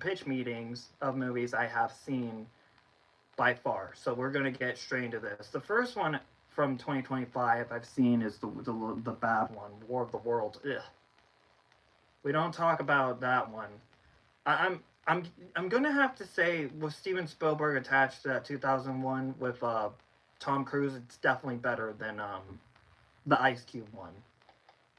pitch meetings of movies I have seen by far. So we're gonna get straight into this. The first one from 2025 I've seen is the bad one, War of the Worlds. Ugh. We don't talk about that one. I'm gonna have to say, with Steven Spielberg attached to that 2001 with Tom Cruise, it's definitely better than the Ice Cube one.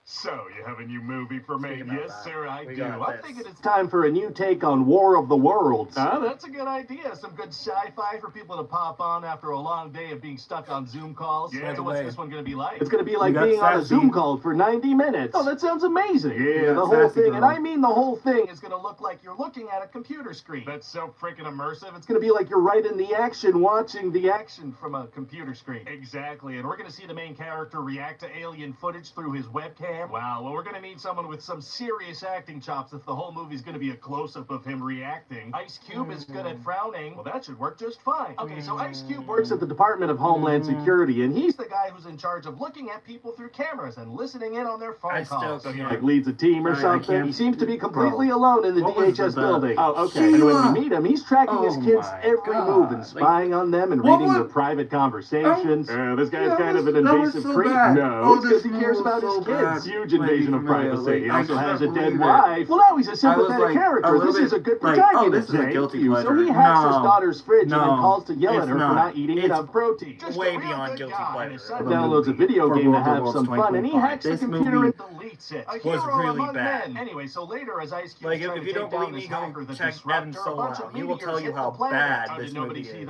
So, you have a new movie for me? Yes, sir, I do. I'm thinking it's time for a new take on War of the Worlds. That's a good idea. Some good sci-fi for people to pop on after a long day of being stuck on Zoom calls. Yeah, so what's this one going to be like? It's going to be like being on a Zoom call for 90 minutes. Oh, that sounds amazing. Yeah, the whole thing, and I mean the whole thing, is going to look like you're looking at a computer screen. That's so freaking immersive. It's going to be like you're right in the action, watching the action from a computer screen. Exactly, and we're going to see the main character react to alien footage through his webcam. Wow, well, we're going to need someone with some serious acting chops if the whole movie's going to be a close-up of him reacting. Ice Cube is good at frowning. Well, that should work just fine. Okay, so Ice Cube works at the Department of Homeland Security, and he's the guy who's in charge of looking at people through cameras and listening in on their phone calls. So he like leads a team or something. He seems to be completely alone in the DHS building. Oh, okay. And when we meet him, he's tracking his kids' every move and spying on them and reading their private conversations. This guy's kind of an invasive creep. No, it's because he cares about his kids. Huge invasion of privacy. He also has a dead wife. Well, now he's a sympathetic character. This is a good protagonist. Oh, this is a guilty pleasure. So he hacks his daughter's fridge and then calls to yell at her for not eating enough protein. It's way beyond guilty pleasure. His son downloads a video game to have some fun, and he hacks the computer and deletes it. A was really bad. Anyway, so later as Ice Cube if you don't believe me, go check Evan Solo out. He will tell you how bad this movie is.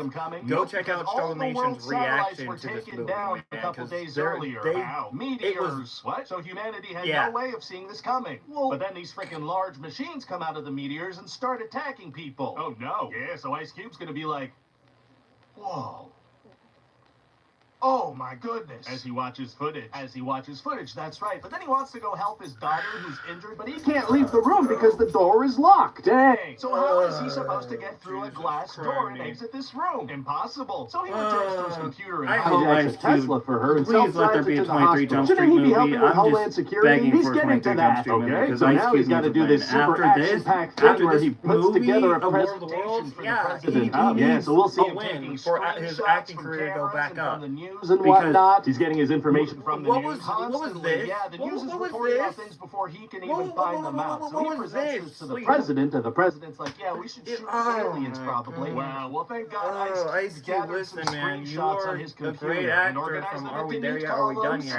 Go check out Stroll Nation's reaction to this movie, man, because meteors. What? So humanity had no way of seeing this coming. Well, but then these freaking large machines come out of the meteors and start attacking people. Oh no. Yeah, so Ice Cube's gonna be like, whoa. Oh my goodness. As he watches footage, that's right. But then he wants to go help his daughter who's injured, but he can't leave the room because the door is locked. Dang. So how is he supposed to get through a glass door and exit this room? Impossible. So he returns to his computer and hijacks a Tesla for her and please let there be a 23 Jump Street movie. I'm just begging for a 23 Jump Street movie because Ice Cube got to do this super action-packed thing where he puts together a presentation for the president. Yeah, so we'll see him taking for his acting career to go back up. And whatnot. He's getting his information from the news. What was this? Yeah, the news is reporting on things before he can even find them out. So he presents this to the president, and the president's like, yeah, we should shoot aliens probably. Wow, well, thank God Ice Cube gathered some screenshots on his computer and organized them into news columns.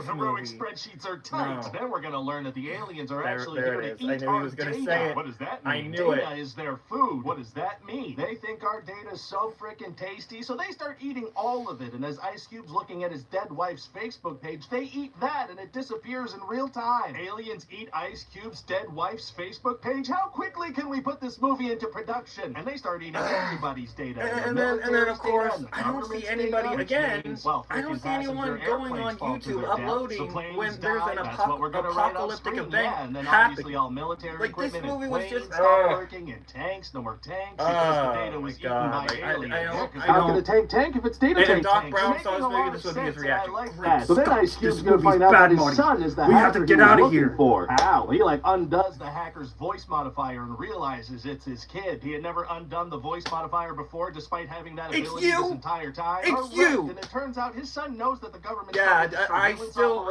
Heroic spreadsheets are tight. Then we're going to learn that the aliens are actually here to eat our data. What does that mean? I knew it. Data is their food. What does that mean? They think our data is so freaking tasty, so they start eating all of it. And as Ice Cube's looking at his dead wife's Facebook page, they eat that and it disappears in real time. Aliens eat Ice Cube's dead wife's Facebook page? How quickly can we put this movie into production? And they start eating everybody's data. And then of course, I don't see anybody, again, I don't see anyone going on YouTube uploading when there's an apocalyptic event happening. All military like, this equipment movie was just working, and tanks, no more tanks, because the data was eaten by aliens. How can a tank if it's data tank? Doc Brown saw this movie, this would be his reaction. So then Ice Cube's gonna find out that his son is the hacker have to get out of here. How? He like undoes the hacker's voice modifier and realizes it's his kid. He had never undone the voice modifier before, despite having that ability this entire time. It's you! And it turns out his son knows that the government I still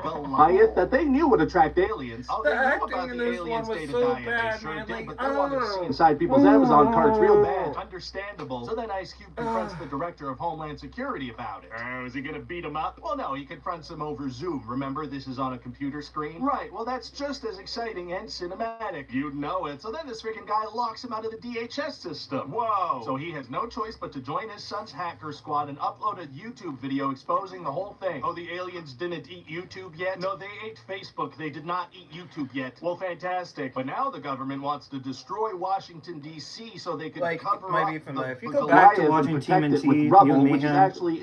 Goliath that they knew would attract aliens. Oh, they knew about the aliens' data diet. They sure did, but they wanted to see inside people's Amazon carts real bad. Understandable. So then Ice Cube confronts the director of Homeland Security about it. Is he gonna beat him up? Well, no, he confronts him over Zoom. Remember, this is on a computer screen? Right, well, that's just as exciting and cinematic. You'd know it. So then this freaking guy locks him out of the DHS system. Whoa! So he has no choice but to join his son's hacker squad and upload a YouTube video exposing the whole thing. Oh, the aliens didn't eat YouTube yet? No, they ate Facebook. They did not eat YouTube yet. Well, fantastic. But now the government wants to destroy Washington, D.C. so they can cover up if you go back to watching TMNT, with rubble, which is actually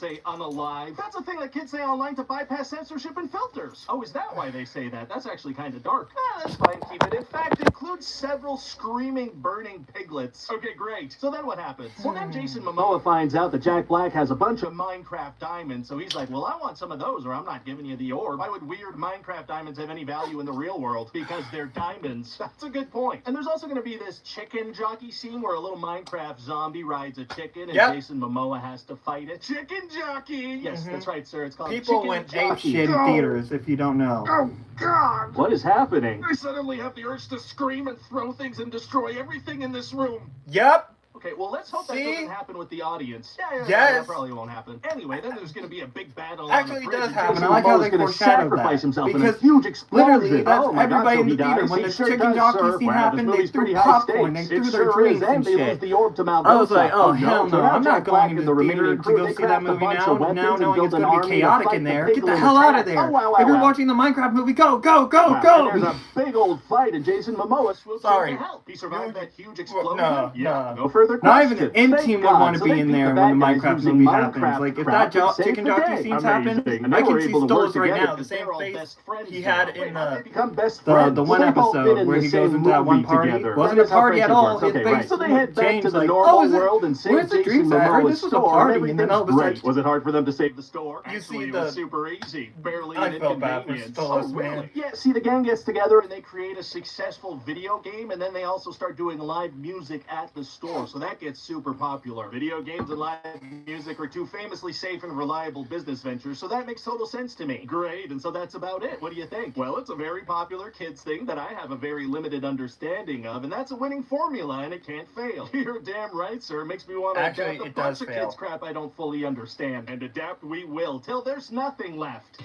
say unalive. That's a thing that kids say online to bypass censorship and filters. Oh, is that why they say that? That's actually kind of dark. That's fine, keep it. In fact, includes several screaming, burning piglets. Okay, great. So then what happens? Well, then Jason Momoa finds out out that Jack Black has a bunch of Minecraft diamonds, so he's like, well, I want some of those or I'm not giving you the orb. Why would weird Minecraft diamonds have any value in the real world? Because they're diamonds. That's a good point. And there's also going to be this chicken jockey scene where a little Minecraft zombie rides a chicken and Jason Momoa has to fight it. Chicken jockey! Yes, that's right, sir. It's called People Chicken went Jockey. apeshit in theaters, if you don't know. Oh, God! What is happening? I suddenly have the urge to scream and throw things and destroy everything in this room. Yep. Okay, well, let's hope that doesn't happen with the audience. Yeah, Yes. that probably won't happen. Anyway, then there's going to be a big battle. Actually, on the it does bridge. happen. Jason I like how Momoa's they gonna foreshadowed sacrifice that. himself in a Because huge explosion. literally, that's Oh my everybody God, in the so he theater. dies? When He the sure chicken does, jockey sir. scene Wow, happened, this they movie's threw pretty high popcorn, stakes. they It threw their sure is, drinks and and they lose shit. the orb to Maldosa. I was like, oh, hell So no, now I'm Jack not Black going and to the the theater remaining to crew, go they see that craft a movie bunch now. of weapons Now and knowing build it's an going to be army to chaotic fight in the there. Get the Piglin hell out of attack. there. Oh, wow, If you're wow. watching the Minecraft movie, go, go, go, Wow, go. and there's a big old fight, and Jason Momoa swoops Sorry. in to help. He survived that huge explosion? No, Yeah. no. No further Not even questions. an in Thank team would God. want to So be they in beat there the when the bad guys Minecraft using movie Minecraft happens. Like, if crap that to save chicken the jockey day. scenes happen, Amazing. And I they were can see able to work Stolas right together now, the because same they're all face best friends he now. had Wait, in how'd they the become best friends. the one Well, they've both episode been in where the he goes same into that one movie party. together. Wasn't That is a how party at friendship all. works. His Okay, face right. So they head back James to the like, normal oh, is world and it, save where's the Jason drinks at? I heard Momoa's this was a store, party, and then all of a everything's great. sudden, Was it hard for them to save the store? you Actually, see it was the. super easy. Barely I an felt bad for inconvenience. Stolas, Oh, man. really? Yeah, see, the gang gets together and they create a successful video game, and then they also start doing live music at the store, so that gets super popular. Video games and live music are two famously safe and reliable business ventures, so that makes total sense to me. Great, and so that's about it. What do you think? Well, it's a very popular kids thing that I have a very limited understanding of, and that's a winning formula, and it can't fail. You're damn right, sir. It makes me want to Actually, adapt a it bunch does of fail. kids crap I don't fully understand, and adapt we will till there's nothing left.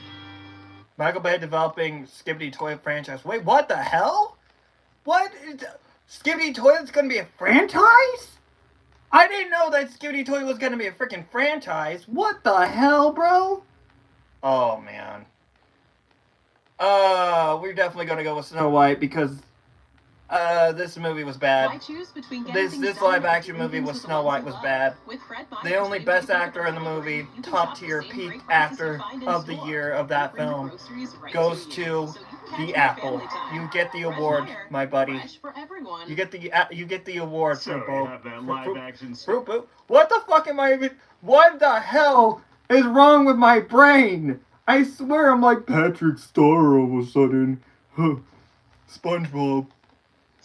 Michael Bay developing Skibidi Toilet franchise. Wait, what the hell? What? Skibidi Toilet's gonna be a franchise? I didn't know that Skibidi Toilet was gonna be a freaking franchise. What the hell, bro? Oh, man. We're definitely gonna go with Snow White because, this movie was bad. Why choose between This live action movie with Snow White was bad. The only best actor in the movie, top tier peak actor of the year of that film, goes to the Apple. You get the award, my buddy. You get the award So for you both. have that live action What the fuck am I even? What the hell is wrong with my brain? I swear I'm like Patrick Star all of a sudden. SpongeBob.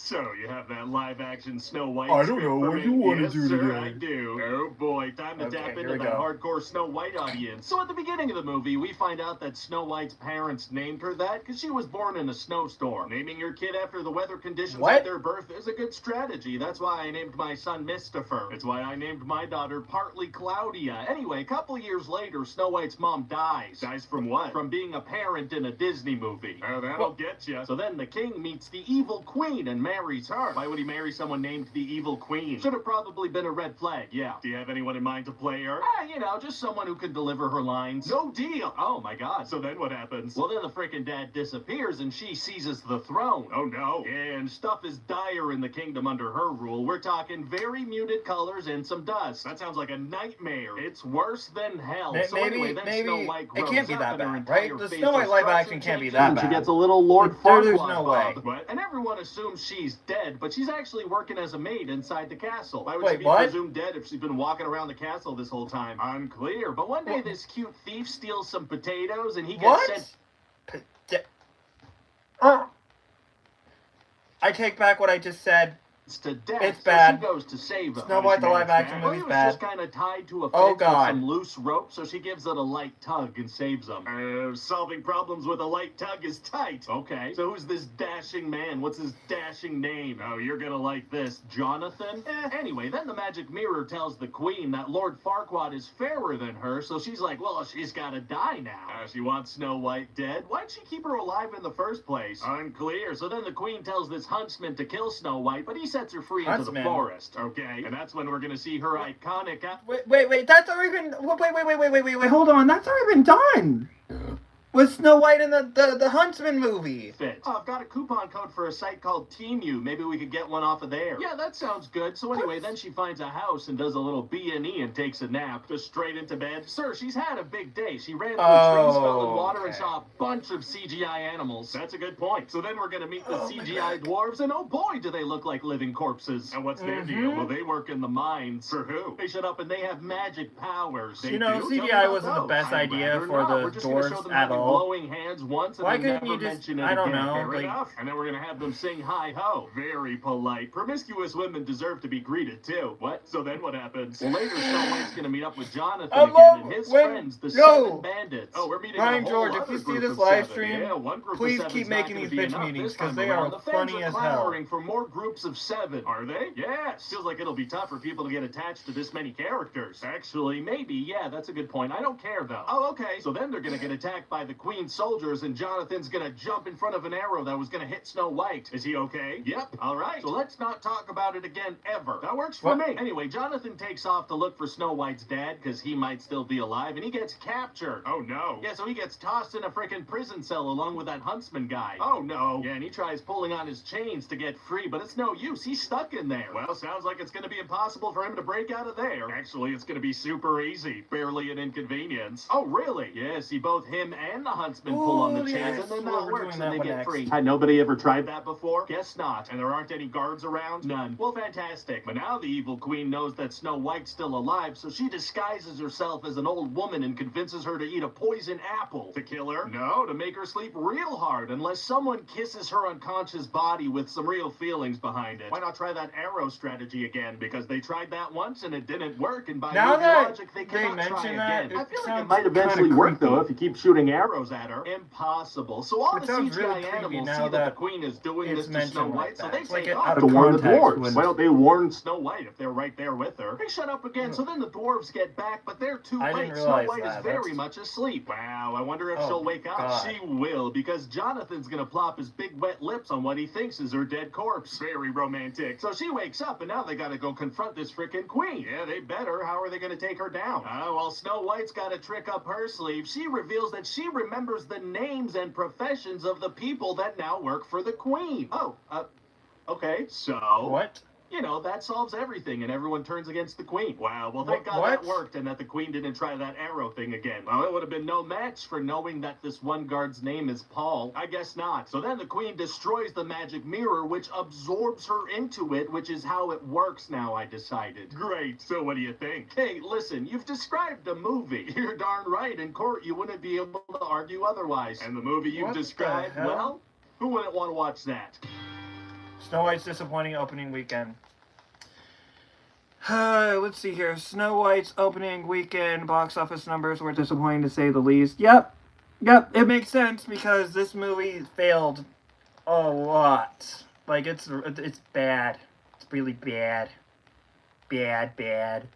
So, you have that live-action Snow White I don't script know for what me? you wanna Yes, do sir, today. I do. Oh boy, time to Okay, tap here into we that go. hardcore Snow White audience. So at the beginning of the movie, we find out that Snow White's parents named her that because she was born in a snowstorm. Naming your kid after the weather conditions What? at their birth is a good strategy. That's why I named my son Mistifer. It's why I named my daughter Partly Claudia. Anyway, a couple years later, Snow White's mom dies. Dies from what? From being a parent in a Disney movie. Oh, that'll get you. So then the king meets the evil queen and marries her. Why would he marry someone named the evil queen? Should have probably been a red flag, yeah. Do you have anyone in mind to play her? Just someone who can deliver her lines. No deal. Oh my god. So then what happens? Well, then the frickin' dad disappears and she seizes the throne. Oh no. And stuff is dire in the kingdom under her rule. We're talking very muted colors and some dust. That sounds like a nightmare. It's worse than hell. So anyway, then Snow White it can't be grows that up and her bad, right? entire The face Snow White is live structure action can't be changes. that She bad. gets a little Lord There's Farquaad no way. But, and everyone assumes she's dead, but she's actually working as a maid inside the castle. Why would Wait, she be what? presumed dead if she's been walking around the castle this whole time? Unclear. But one day this cute thief steals some potatoes and he gets sent I take back what I just said. to death. It's bad. So she goes to save him. Snow White, the live action Well, movie's he was bad. just kind of tied to a fence Oh, with God. some loose rope, so she gives it a light tug and saves him. Solving problems with a light tug is tight. Okay. So who's this dashing man? What's his dashing name? Oh, you're gonna like this. Jonathan? Anyway, then the magic mirror tells the queen that Lord Farquaad is fairer than her, so she's like, well, she's gotta die now. She wants Snow White dead. Why'd she keep her alive in the first place? Unclear. So then the queen tells this huntsman to kill Snow White, but he sets her free into Huntsman? the forest. Okay. And that's when we're gonna see her iconic... Wait, that's already been. Wait, hold on. That's already been done. with Snow White in the Huntsman movie. Fit. Oh, I've got a coupon code for a site called Temu. Maybe we could get one off of there. Yeah, that sounds good. So anyway, then she finds a house and does a little B&E and takes a nap. Just straight into bed. Sir, she's had a big day. She ran through trees, fell in water, and saw a bunch of CGI animals. That's a good point. So then we're gonna meet the CGI dwarves, and oh boy, do they look like living corpses. And what's their deal? Well, they work in the mines. For who? They shut up and they have magic powers. They CGI wasn't the best idea for the dwarves at all. Glowing hands once, and why then couldn't never you just, mention it I don't again. know, Fair like, enough. And then we're gonna have them sing hi ho. Very polite. Promiscuous women deserve to be greeted too. What? So then what happens? Well, later Snow White's gonna meet up with Jonathan again and his friends, the Seven Bandits. Oh, we're meeting Ryan a whole George, if other you see group this of live seven. stream, Yeah, one group please of seven's keep not making gonna these be bitch enough meetings, this time 'cause they around. are The fans funny are as hell. clamoring for more groups of 7. Are they? Yes. Feels like it'll be tough for people to get attached to this many characters. Actually, maybe. Yeah, that's a good point. I don't care though. Oh, okay. So then they're gonna get attacked by the Queen's soldiers, and Jonathan's gonna jump in front of an arrow that was gonna hit Snow White. Is he okay? Yep. All right. So let's not talk about it again ever. That works for me. Anyway, Jonathan takes off to look for Snow White's dad because he might still be alive, and he gets captured. Oh no. Yeah, so he gets tossed in a freaking prison cell along with that huntsman guy. Oh no. Yeah, and he tries pulling on his chains to get free, but it's no use. He's stuck in there. Well, sounds like it's gonna be impossible for him to break out of there. Actually, it's gonna be super easy. Barely an inconvenience. Oh, really? Yeah, see, both him and the huntsman pull on the chains, and then that works, and they get free. Had nobody ever tried that before? Guess not. And there aren't any guards around? None. Well, fantastic. But now the evil queen knows that Snow White's still alive, so she disguises herself as an old woman and convinces her to eat a poison apple. To kill her? No, to make her sleep real hard, unless someone kisses her unconscious body with some real feelings behind it. Why not try that arrow strategy again? Because they tried that once and it didn't work, and by Now movie that logic, they they cannot try mention that, again. I feel like sounds it might eventually work though if you keep shooting arrows. arrows at her. Impossible. So all It the sounds CGI really creepy animals now see that the that queen is doing it's this to Snow mentioned White, like so that. they It's like take it off. out To of warn the context dwarves. when- Why don't they warn Snow White if they're right there with her. They shut up again, so then the dwarves get back, but they're too I late. didn't Snow realize White that. is very That's- much asleep. Wow, I wonder if Oh, she'll wake up. God. She will, because Jonathan's gonna plop his big wet lips on what he thinks is her dead corpse. Very romantic. So she wakes up, and now they gotta go confront this frickin' queen. Yeah, they better. How are they gonna take her down? Well, Snow White's got a trick up her sleeve. She reveals that she remembers the names and professions of the people that now work for the queen. Okay, so... What? You know, that solves everything, and everyone turns against the queen. Wow, well, thank God What? that worked, and that the queen didn't try that arrow thing again. Well, it would have been no match for knowing that this one guard's name is Paul. I guess not. So then the queen destroys the magic mirror, which absorbs her into it, which is how it works now, I decided. Great, so what do you think? Hey, listen, you've described a movie. You're darn right. In court, you wouldn't be able to argue otherwise. And the movie you've What the described, hell? well, who wouldn't want to watch that? Snow White's disappointing opening weekend. Let's see here. Snow White's opening weekend box office numbers were disappointing to say the least. Yep, it makes sense because this movie failed a lot. Like, it's bad. It's really bad. Bad.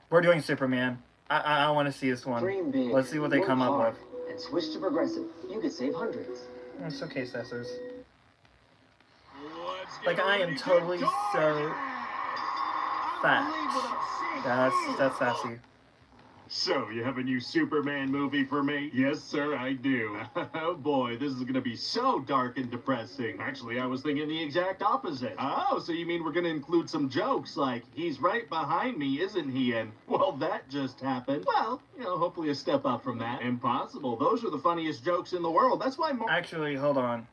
We're doing Superman. I want to see this one. Dream big. Let's see what they work come up hard, with. And switch to Progressive. You could save hundreds. It's okay, Cessors. Like, I am totally so fat. That's sassy. So, you have a new Superman movie for me? Yes, sir, I do. Oh boy, this is gonna be so dark and depressing. Actually, I was thinking the exact opposite. Oh, so you mean we're gonna include some jokes like, he's right behind me, isn't he? And, well, that just happened. Well, you know, hopefully a step up from that. Impossible. Those are the funniest jokes in the world. That's why Actually, hold on.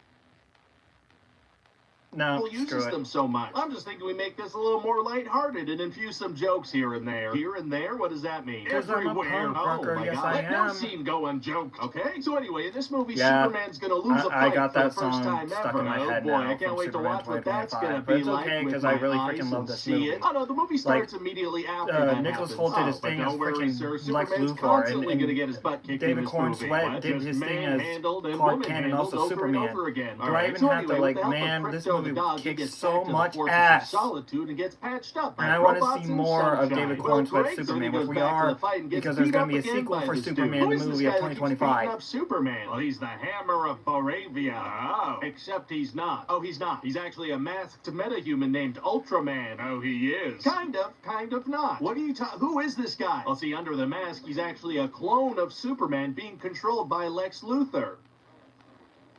No, Marvel screw uses it. them so much. I'm just thinking we make this a little more lighthearted and infuse some jokes here and there. Here and there? What does that mean? 'Cause I'm a Everywhere. punk Oh rocker, my yes, God. I Let no am. scene go unjoked. Okay. So anyway, in this movie, Yeah, Superman's gonna lose a I fight got for that the first song time stuck ever. in my Oh head boy, now I can't from wait to Superman watch what that's 2025, gonna but be it's like okay, with 'cause I my really eyes freaking love and this see movie. it. Oh no, the movie starts immediately after that Nicholas happens. Hoult did his but thing as don't worry, freaking sir. Lex Superman's Luthor, constantly and gonna get his butt kicked in David this Corn movie. Sweat What? did Just his thing as man-handled and Clark Kent and woman-handled also over and Superman. over again. Do All I right, even so have anyway, to, like, with the help of man, this crypto movie the dog, he kicks gets so back to the much Fortress ass. of Solitude and gets patched up by And I want robots to see and more of sunshine. David Well, Cornsweat's great, so he Superman, goes which we back to are, the fight and gets because there's beat going up to be a again sequel by for this dude. Superman, Who the is this movie of guy that keeps beating 2025. up Superman? Well, he's the Hammer of Boravia. Oh. Except he's not. Oh, he's not. He's actually a masked metahuman named Ultraman. Oh, he is. Kind of not. What are you who is this guy? Well, see, under the mask, he's actually a clone of Superman being controlled by Lex Luthor.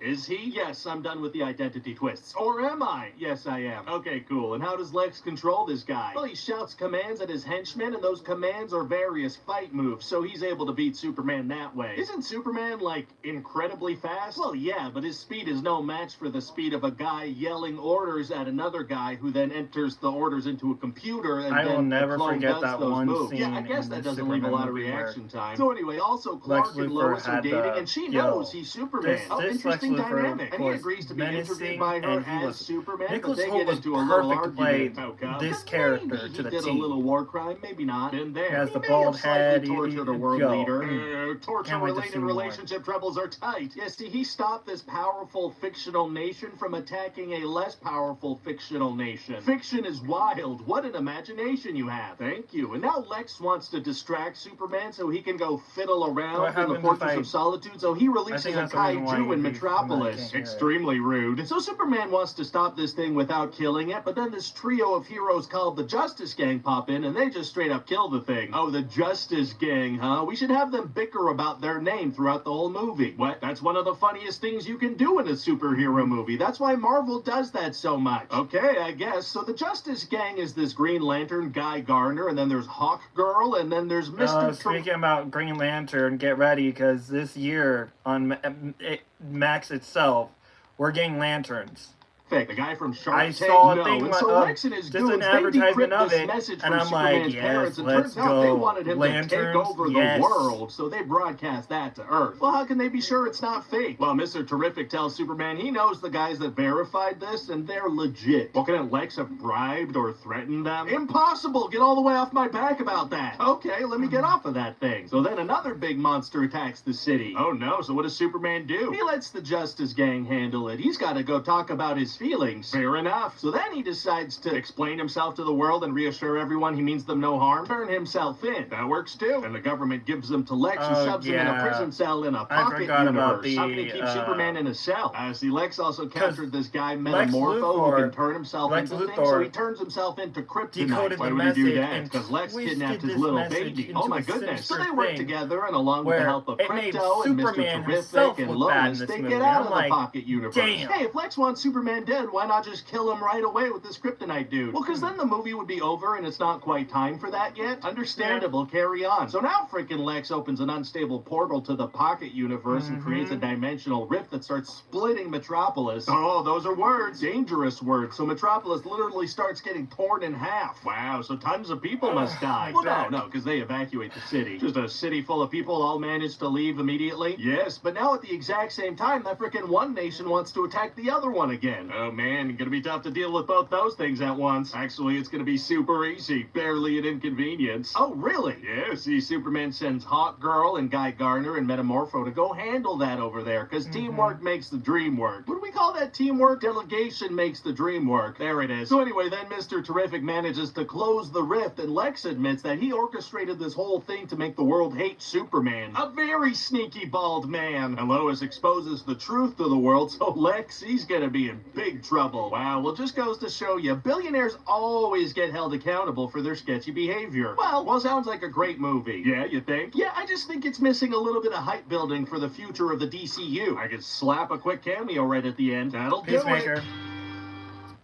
Is he? Yes, I'm done with the identity twists. Or am I? Yes, I am. Okay, cool. And how does Lex control this guy? Well, he shouts commands at his henchmen, and those commands are various fight moves, so he's able to beat Superman that way. Isn't Superman, like, incredibly fast? Well, yeah, but his speed is no match for the speed of a guy yelling orders at another guy who then enters the orders into a computer, and I then will never the clone forget does that those one moves. scene Yeah, I guess in that the doesn't leave a Superman lot of movie where reaction time. So anyway, also Lex Clark and Luthor Lois are had dating, the- and she yo, knows he's Superman. this Interesting Lex Luthor dynamic. And he was agrees to be interviewed menacing, by her and he as was- Superman, Nicholas but they Hoult get was into a little perfect to play argument. Oh, God. this Because character maybe to the he did T. a little war crime, maybe not. Been there. He has He the may bald have slightly head, tortured a world yo. leader. Can't wait to see Torture-related more. relationship troubles are tight. Yes, see, he stopped this powerful fictional nation from attacking a less powerful fictional nation. Fiction is wild. What an imagination you have. Thank you. And now Lex wants to distract Superman so he can go fiddle What around in the happened if Fortress I- of Solitude, so he I releases think a that's the reason why kaiju in you can't Metropolis. hear it. Extremely rude. So Superman wants to stop this thing without killing it, but then this trio of heroes called the Justice Gang pop in, and they just straight up kill the thing. Oh, the Justice Gang, huh? We should have them bicker about their name throughout the whole movie. What? That's one of the funniest things you can do in a superhero movie. That's why Marvel does that so much. Okay, I guess. So the Justice Gang is this Green Lantern, Guy Gardner, and then there's Hawk Girl, and then there's Mr. Speaking about Green Lantern, get ready, because this year on Max itself, we're getting lanterns. The guy from Shark I Tank. saw a No, thing, and so Lex and his just goons, an they advertisement decrypt of this it, message and from I'm like, Superman's yes, parents, and let's turns out they go. wanted him to take Lanterns, over yes. the world, so they broadcast that to Earth. Well, how can they be sure it's not fake? Well, Mr. Terrific tells Superman he knows the guys that verified this, and they're legit. Well, couldn't Lex have bribed or threatened them? Impossible! Get all the way off my back about that. Okay, let me get off of that thing. So then another big monster attacks the city. Oh no, so what does Superman do? He lets the Justice Gang handle it. He's got to go talk about his feelings. Fair enough. So then he decides to explain himself to the world and reassure everyone he means them no harm. Turn himself in. That works too. And the government gives them to Lex, who shoves him in a prison cell in a pocket forgot about universe. How can he keep Superman in a cell? See, Lex also captured this guy Metamorpho who can turn himself into things, so he turns himself into kryptonite. Why would he do that? Because Lex kidnapped his little baby. Oh my goodness. So they work together, and along with the help of Crypto and Mr. Terrific and Lois, they get out of the pocket universe. Damn. Hey, if Lex wants Superman dead, why not just kill him right away with this kryptonite dude? Well, because then the movie would be over, and it's not quite time for that yet. Understandable, carry on. So now frickin' Lex opens an unstable portal to the pocket universe and creates a dimensional rift that starts splitting Metropolis. Oh, those are words. Dangerous words. So Metropolis literally starts getting torn in half. Wow, so tons of people must die. Well, no, because they evacuate the city. Just a city full of people all manage to leave immediately? Yes, but now at the exact same time, that frickin' one nation wants to attack the other one again. Oh man, gonna be tough to deal with both those things at once. Actually, it's gonna be super easy. Barely an inconvenience. Oh, really? Yeah, see, Superman sends Hawk Girl and Guy Gardner and Metamorpho to go handle that over there, because teamwork makes the dream work. What do we call that teamwork? Delegation makes the dream work. There it is. So anyway, then Mr. Terrific manages to close the rift, and Lex admits that he orchestrated this whole thing to make the world hate Superman. A very sneaky bald man. And Lois exposes the truth to the world, so Lex, he's gonna be in big trouble. Wow, well, just goes to show you, billionaires always get held accountable for their sketchy behavior. Well, sounds like a great movie. Yeah, you think? Yeah, I just think it's missing a little bit of hype building for the future of the DCU. I could slap a quick cameo right at the end. That'll do Peacemaker. it.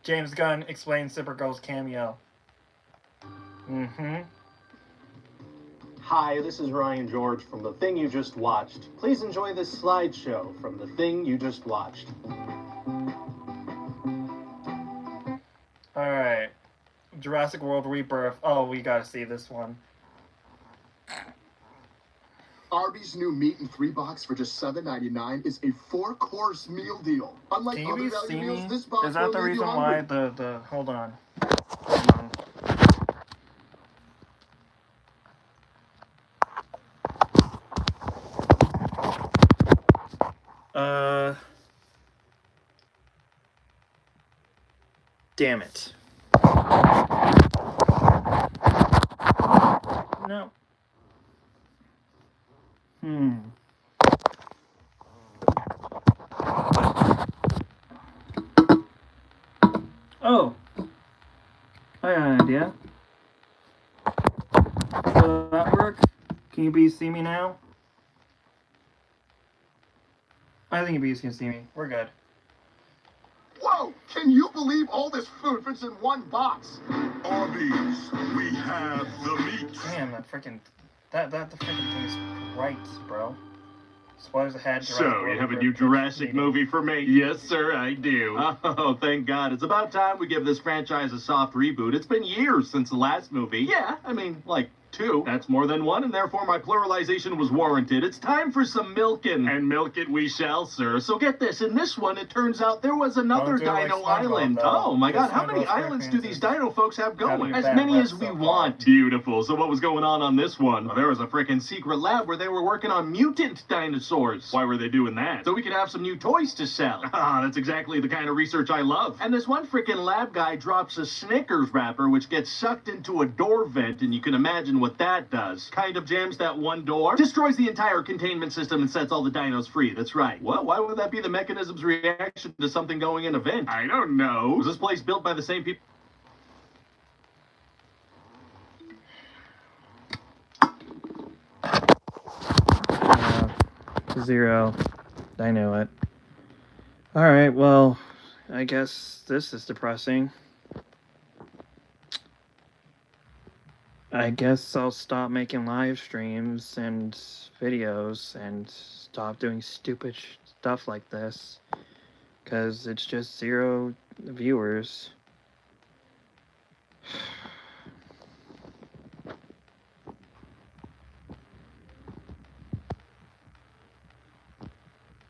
James Gunn explains Supergirl's cameo. Hi, this is Ryan George from The Thing You Just Watched. Please enjoy this slideshow from The Thing You Just Watched. Alright. Jurassic World Rebirth. Oh, we gotta see this one. Arby's new meat and 3 box for just $7.99 is a 4-course meal deal. Unlike Can other you value see me? meals, this box Is that will the leave you reason why hungry. the hold on. Damn it. No. Oh. I got an idea. Will that work? Can you bees see me now? I think you bees can see me. We're good. Whoa! Can you believe all this food fits in one box? Arby's, we have the meat. Damn, that freaking the freaking thing's bright, bro. Spoilers ahead. So, you have a new Jurassic movie for me? Yes, sir, I do. Oh, thank God. It's about time we give this franchise a soft reboot. It's been years since the last movie. Yeah, I mean, like, 2. That's more than 1, and therefore my pluralization was warranted. It's time for some milking. And milk it we shall, sir. So get this, in this one, it turns out there was another Dino Island. Oh, my God, how many islands do these Dino folks have going? As many as we want. Beautiful. So what was going on this one? Well, there was a freaking secret lab where they were working on mutant dinosaurs. Why were they doing that? So we could have some new toys to sell. Ah, that's exactly the kind of research I love. And this one freaking lab guy drops a Snickers wrapper, which gets sucked into a door vent, and you can imagine what that does. Kind of jams that one door, destroys the entire containment system, and sets all the dinos free. That's right. Well, why would that be the mechanism's reaction to something going in a vent? I don't know. Was this place built by the same people? Zero. I knew it. Alright, well, I guess this is depressing. I guess I'll stop making live streams and videos and stop doing stupid stuff like this. Because it's just 0 viewers.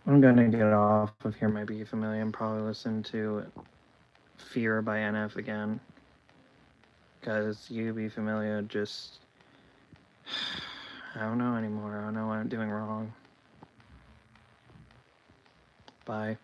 I'm gonna get off of Here Might Be Familiar and probably listen to Fear by NF again. Because You Be Familiar just... I don't know anymore. I don't know what I'm doing wrong. Bye.